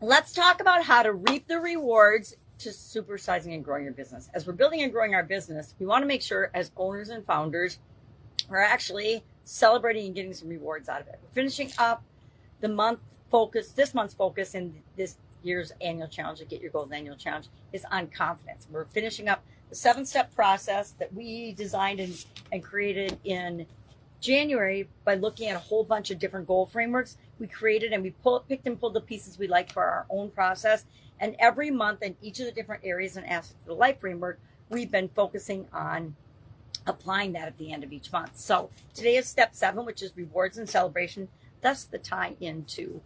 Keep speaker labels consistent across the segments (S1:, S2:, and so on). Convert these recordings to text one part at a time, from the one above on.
S1: Let's talk about how to reap the rewards to supersizing and growing your business. As we're building and growing our business, we want to make sure as owners and founders, we're actually celebrating and getting some rewards out of it. We're finishing up the this month's focus in this year's annual challenge, the Get Your Goals annual challenge, is on confidence. We're finishing up the 7-step process that we designed and created in January by looking at a whole bunch of different goal frameworks we created, and we picked and pulled the pieces we like for our own process. And every month in each of the different areas and aspects of the life framework, we've been focusing on applying that at the end of each month. So today is step 7, which is rewards and celebration. Thus the tie into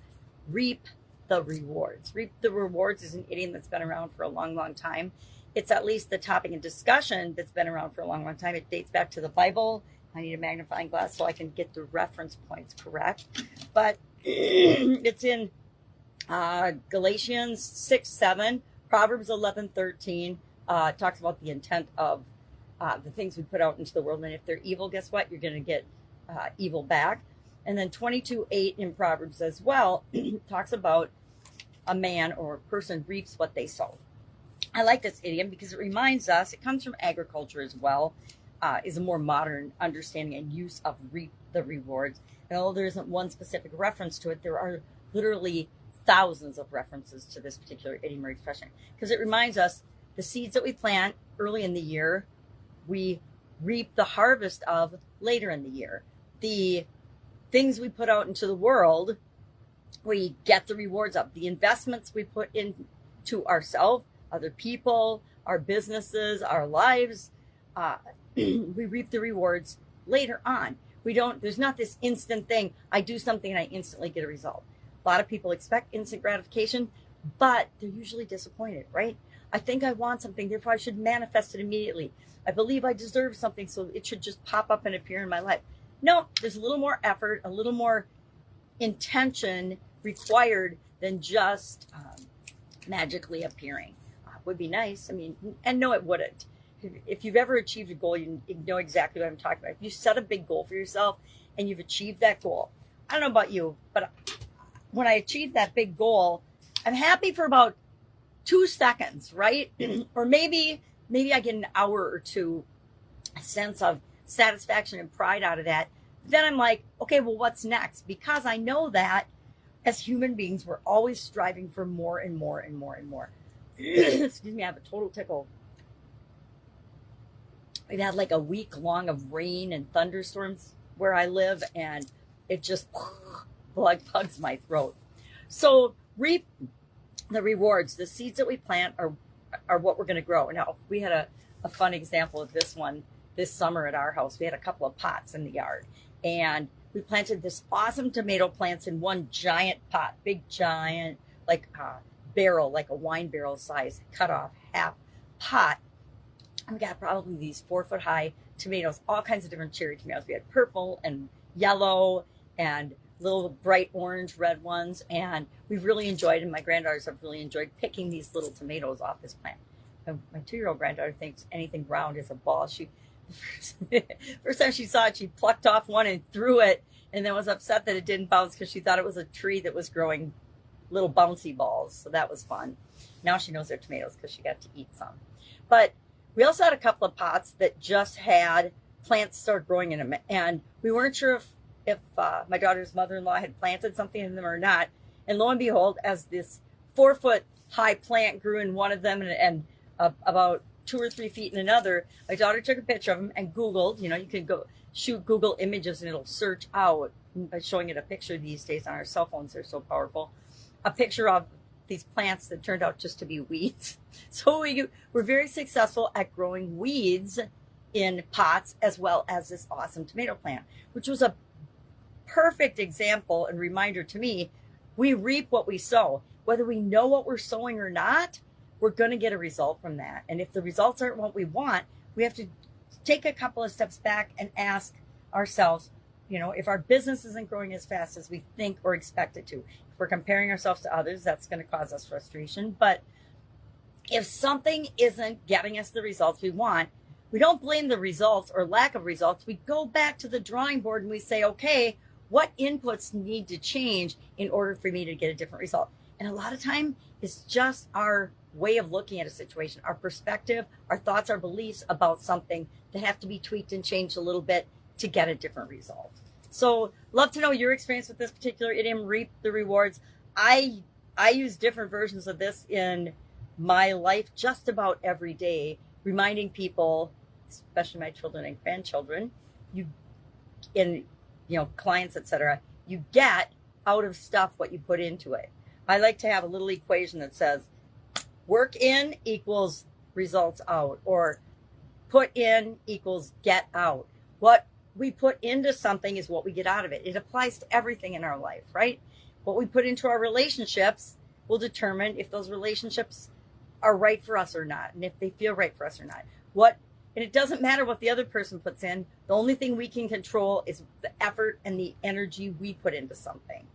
S1: reap the rewards. Reap the rewards is an idiom that's been around for a long, long time. It's at least the topic of discussion that's been around for a long, long time. It dates back to the Bible. I need a magnifying glass so I can get the reference points correct. But it's in Galatians 6:7, Proverbs 11:13. Talks about the intent of the things we put out into the world. And if they're evil, guess what? You're going to get evil back. And then 22:8 in Proverbs as well talks about a man or a person reaps what they sow. I like this idiom because it reminds us, it comes from agriculture as well, is a more modern understanding and use of reap the rewards. And although there isn't one specific reference to it, there are literally thousands of references to this particular idiom or expression, because it reminds us the seeds that we plant early in the year, we reap the harvest of later in the year. The things we put out into the world, we get the rewards of. The investments we put into ourselves, other people, our businesses, our lives, we reap the rewards later on. There's not this instant thing. I do something and I instantly get a result. A lot of people expect instant gratification, but they're usually disappointed, right? I think I want something, therefore I should manifest it immediately. I believe I deserve something, so it should just pop up and appear in my life. No, there's a little more effort, a little more intention required than just magically appearing. Would be nice. I mean, and no, it wouldn't. If you've ever achieved a goal, you know exactly what I'm talking about. If you set a big goal for yourself and you've achieved that goal, I don't know about you, but when I achieve that big goal, I'm happy for about 2 seconds, right? Or maybe I get an hour or two, a sense of satisfaction and pride out of that. Then I'm like, okay, well, what's next? Because I know that as human beings, we're always striving for more and more and more and more. Excuse me, I have a total tickle. We've had like a week long of rain and thunderstorms where I live, and it just like bugs my throat. So reap the rewards. The seeds that we plant are what we're going to grow. Now, we had a fun example of this one this summer at our house. We had a couple of pots in the yard, and we planted this awesome tomato plants in one giant pot, big giant, like barrel, like a wine barrel size, cut off half pot. We got probably these 4-foot high tomatoes, all kinds of different cherry tomatoes. We had purple and yellow and little bright orange, red ones. And we've really enjoyed, and my granddaughters have really enjoyed picking these little tomatoes off this plant. And my 2-year-old granddaughter thinks anything round is a ball. First time she saw it, she plucked off one and threw it, and then was upset that it didn't bounce because she thought it was a tree that was growing little bouncy balls. So that was fun. Now she knows they're tomatoes because she got to eat some. But we also had a couple of pots that just had plants start growing in them, and we weren't sure if my daughter's mother-in-law had planted something in them or not. And lo and behold, as this 4-foot high plant grew in one of them and about 2 or 3 feet in another, my daughter took a picture of them and Googled. You know, you can go shoot Google images and it'll search out by showing it a picture these days on our cell phones. They're so powerful. A picture of these plants that turned out just to be weeds. So we're very successful at growing weeds in pots as well as this awesome tomato plant, which was a perfect example and reminder to me. We reap what we sow. Whether we know what we're sowing or not, we're going to get a result from that. And if the results aren't what we want, we have to take a couple of steps back and ask ourselves, you know, if our business isn't growing as fast as we think or expect it to. If we're comparing ourselves to others, that's going to cause us frustration. But if something isn't getting us the results we want, we don't blame the results or lack of results. We go back to the drawing board and we say, okay, what inputs need to change in order for me to get a different result? And a lot of time it's just our way of looking at a situation, our perspective, our thoughts, our beliefs about something that have to be tweaked and changed a little bit to get a different result. So love to know your experience with this particular idiom, reap the rewards. I use different versions of this in my life just about every day, reminding people, especially my children and grandchildren, clients, etc., you get out of stuff what you put into it. I like to have a little equation that says work in equals results out, or put in equals get out. What we put into something is what we get out of it. It applies to everything in our life, right? What we put into our relationships will determine if those relationships are right for us or not, and if they feel right for us or not. And it doesn't matter what the other person puts in. The only thing we can control is the effort and the energy we put into something.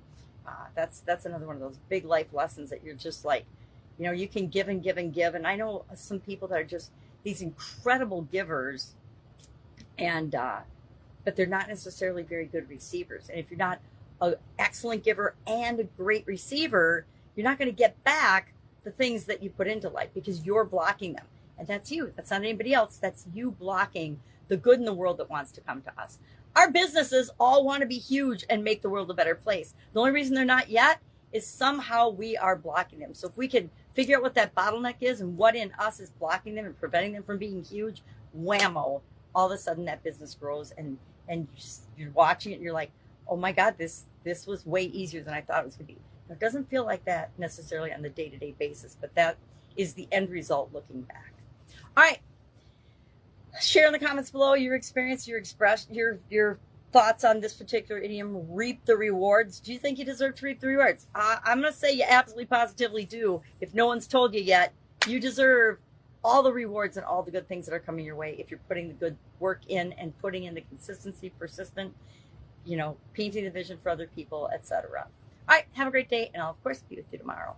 S1: That's another one of those big life lessons that you're just like, you can give and give and give. And I know some people that are just these incredible givers, and but they're not necessarily very good receivers. And if you're not an excellent giver and a great receiver, you're not going to get back the things that you put into life because you're blocking them. And that's you. That's not anybody else. That's you blocking the good in the world that wants to come to us. Our businesses all want to be huge and make the world a better place. The only reason they're not yet is somehow we are blocking them. So if we can figure out what that bottleneck is and what in us is blocking them and preventing them from being huge, whammo, all of a sudden that business grows, and you're watching it and you're like, oh my God, this was way easier than I thought it was going to be. Now, it doesn't feel like that necessarily on the day-to-day basis, but that is the end result looking back. All right. Share in the comments below your experience, your thoughts on this particular idiom, reap the rewards. Do you think you deserve to reap the rewards? I'm going to say you absolutely positively do. If no one's told you yet, you deserve all the rewards and all the good things that are coming your way if you're putting the good work in and putting in the consistency, persistent, painting the vision for other people, etc. All right, have a great day, and I'll, of course, be with you tomorrow.